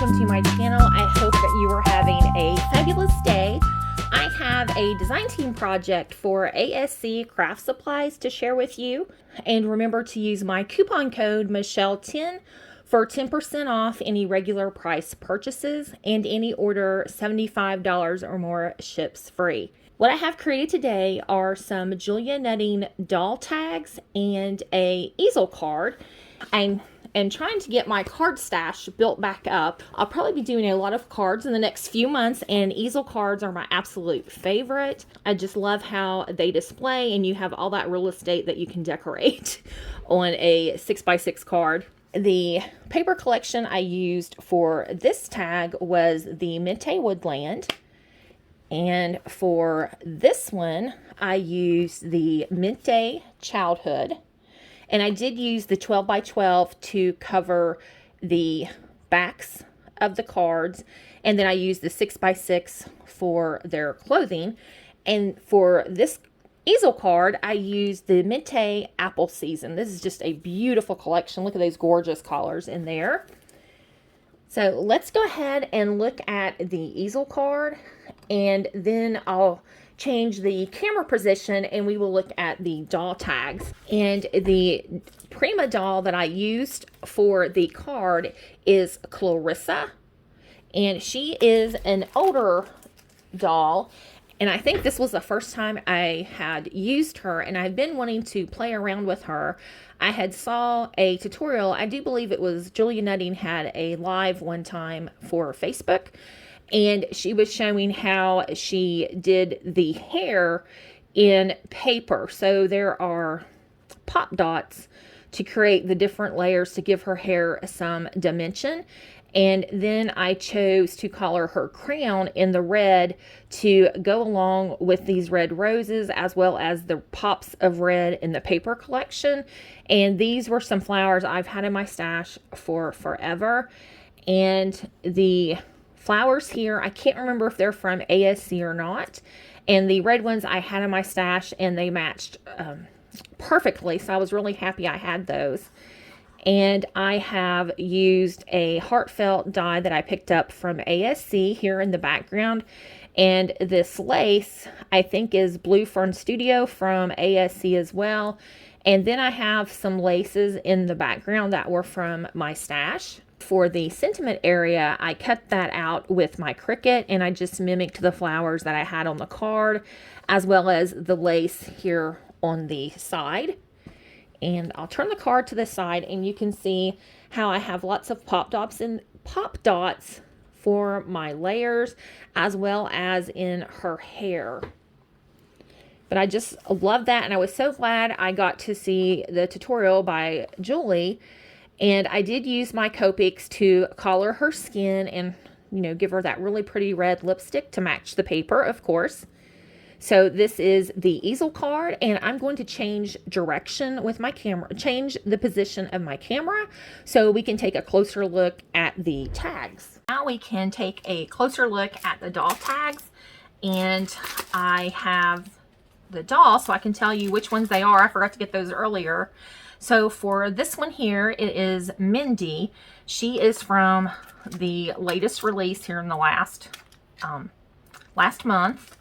welcome to my channel. I hope that you are having a fabulous day. I have a design team project for ASC Craft Supplies to share with you. And remember to use my coupon code Michelle10 for 10% off any regular price purchases, and any order $75 or more ships free. What I have created today are some Julia Netting doll tags and a easel card. I'm trying to get my card stash built back up. I'll probably be doing a lot of cards in the next few months, and easel cards are my absolute favorite. I just love how they display, and you have all that real estate that you can decorate on a 6x6 card. The paper collection I used for this tag was the Mente Woodland. And for this one, I used the Mente Childhood. And I did use the 12x12 to cover the backs of the cards. And then I used the 6x6 for their clothing. And for this easel card, I used the Mente Apple Season. This is just a beautiful collection. Look at those gorgeous colors in there. So let's go ahead and look at the easel card, and then I'll change the camera position and we will look at the doll tags. And the Prima doll that I used for the card is Clarissa, and she is an older doll. And I think this was the first time I had used her, and I've been wanting to play around with her. I had saw a tutorial. I do believe it was Julia Netting had a live one time for Facebook, and she was showing how she did the hair in paper. So there are pop dots to create the different layers to give her hair some dimension. And then I chose to color her crown in the red to go along with these red roses, as well as the pops of red in the paper collection. And these were some flowers I've had in my stash for forever. And the flowers here, I can't remember if they're from ASC or not. And the red ones I had in my stash, and they matched perfectly. So I was really happy I had those. And I have used a heartfelt die that I picked up from ASC here in the background. And this lace, I think, is Blue Fern Studio from ASC as well. And then I have some laces in the background that were from my stash. For the sentiment area, I cut that out with my Cricut, and I just mimicked the flowers that I had on the card, as well as the lace here on the side. And I'll turn the card to the side, and you can see how I have lots of pop dots for my layers, as well as in her hair. But I just love that, and I was so glad I got to see the tutorial by Julie. And I did use my Copics to color her skin and, you know, give her that really pretty red lipstick to match the paper, of course. So this is the easel card, and I'm going to change direction with my camera, change the position of my camera so we can take a closer look at the tags. Now we can take a closer look at the doll tags, and I have the doll so I can tell you which ones they are. I forgot to get those earlier. So for this one here, it is Mindy. She is from the latest release here in the last month.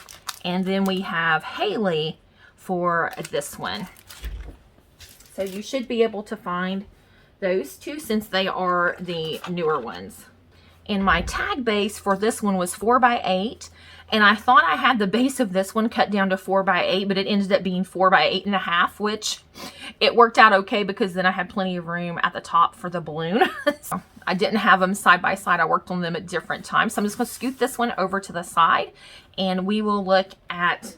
And then we have Haley for this one. So you should be able to find those two since they are the newer ones. And my tag base for this one was 4x8. And I thought I had the base of this one cut down to 4x8, but it ended up being 4x8.5, which it worked out okay because then I had plenty of room at the top for the balloon. So I didn't have them side by side. I worked on them at different times. So I'm just going to scoot this one over to the side, and we will look at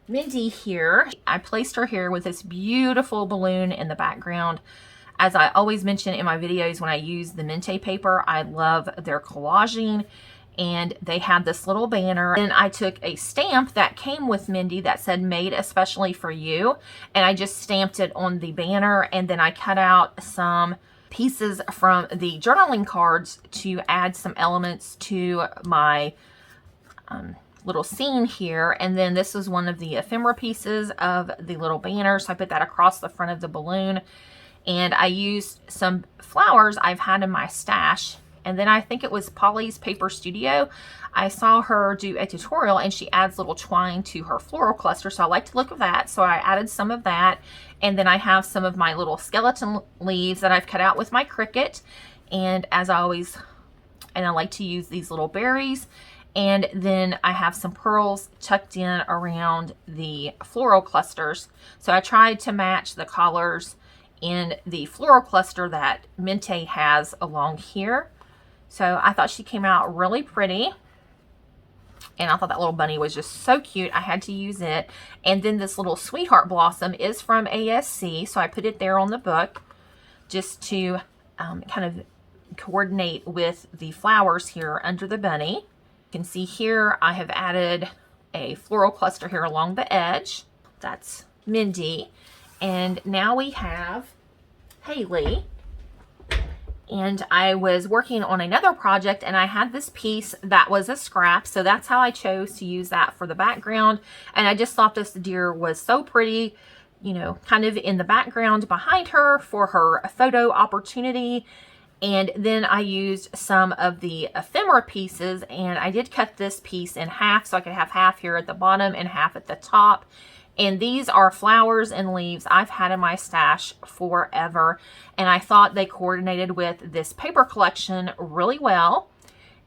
Mindy here. I placed her here with this beautiful balloon in the background. As I always mention in my videos, when I use the Mente paper, I love their collaging. And they had this little banner, and I took a stamp that came with Mindy that said made especially for you, and I just stamped it on the banner, and then I cut out some pieces from the journaling cards to add some elements to my little scene here. And then this is one of the ephemera pieces of the little banner, so I put that across the front of the balloon. And I used some flowers I've had in my stash And then I think it was Polly's Paper Studio. I saw her do a tutorial and she adds little twine to her floral cluster. So I like to look at that. So I added some of that. And then I have some of my little skeleton leaves that I've cut out with my Cricut. And as I always, and I like to use these little berries. And then I have some pearls tucked in around the floral clusters. So I tried to match the colors in the floral cluster that Mente has along here. So I thought she came out really pretty. And I thought that little bunny was just so cute. I had to use it. And then this little sweetheart blossom is from ASC. So I put it there on the book just to kind of coordinate with the flowers here under the bunny. You can see here I have added a floral cluster here along the edge. That's Mindy. And now we have Haley. And I was working on another project and I had this piece that was a scrap. So that's how I chose to use that for the background. And I just thought this deer was so pretty, you know, kind of in the background behind her for her photo opportunity. And then I used some of the ephemera pieces and I did cut this piece in half so I could have half here at the bottom and half at the top. And these are flowers and leaves I've had in my stash forever. And I thought they coordinated with this paper collection really well.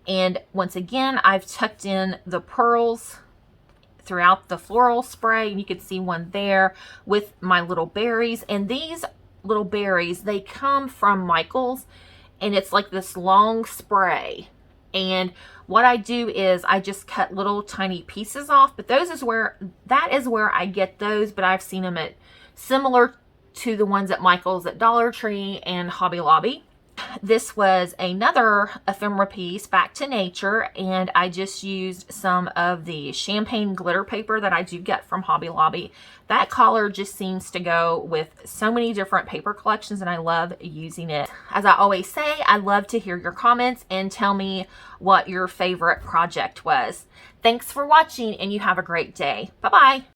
And once again, I've tucked in the pearls throughout the floral spray. And you can see one there with my little berries. And these little berries, they come from Michael's. And it's like this long spray. And what I do is I just cut little tiny pieces off, but that is where I get those, but I've seen them at similar to the ones at Michael's at Dollar Tree and Hobby Lobby. This was another ephemera piece, Back to Nature, and I just used some of the champagne glitter paper that I do get from Hobby Lobby. That color just seems to go with so many different paper collections, and I love using it. As I always say, I love to hear your comments and tell me what your favorite project was. Thanks for watching, and you have a great day. Bye-bye.